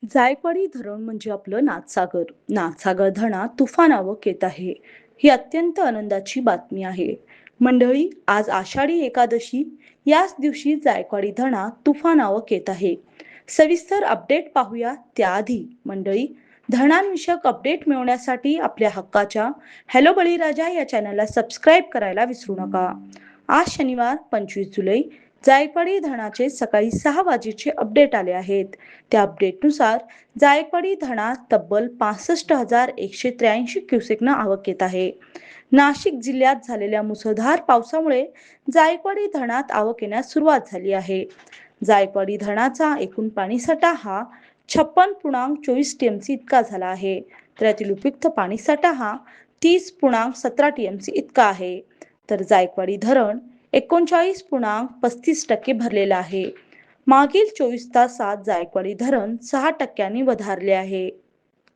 जायकवाडी धरण म्हणजे आपलं नाथसागर. नाथसागर धरणात तुफान आवक येत आहे. ही अत्यंत आनंदाची बातमी आहे. मंडळी, आज आषाढी एकादशी, याच दिवशी जायकवाडी धरणात तुफान आवक येत आहे. सविस्तर अपडेट पाहूया. त्याआधी मंडळी, धरणांविषयक अपडेट मिळवण्यासाठी आपल्या हक्काच्या हॅलो बळीराजा या चॅनलला सबस्क्राईब करायला विसरू नका. आज शनिवार 25 जुलै, जायकवाडी धरणाचे सकाळी 6 वाजेचे अपडेट आले आहेत. त्या अपडेटनुसार जायकवाडी धरणात तब्बल 65,183 क्युसेकनं आवक येत आहे. नाशिक जिल्ह्यात झालेल्या मुसळधार पावसामुळे जायकवाडी धरणात आवक येण्यास सुरुवात झाली आहे. जायकवाडी धरणाचा एकूण पाणीसाठा हा 56.24 टीएमसी इतका झाला आहे. तर यातील उपयुक्त पाणीसाठा हा 30.17 टीएमसी इतका आहे. तर जायकवाडी धरण 39.35% भरलेलं आहे. मागील 24 तासात जायकवाडी धरण 6% वधारले आहे.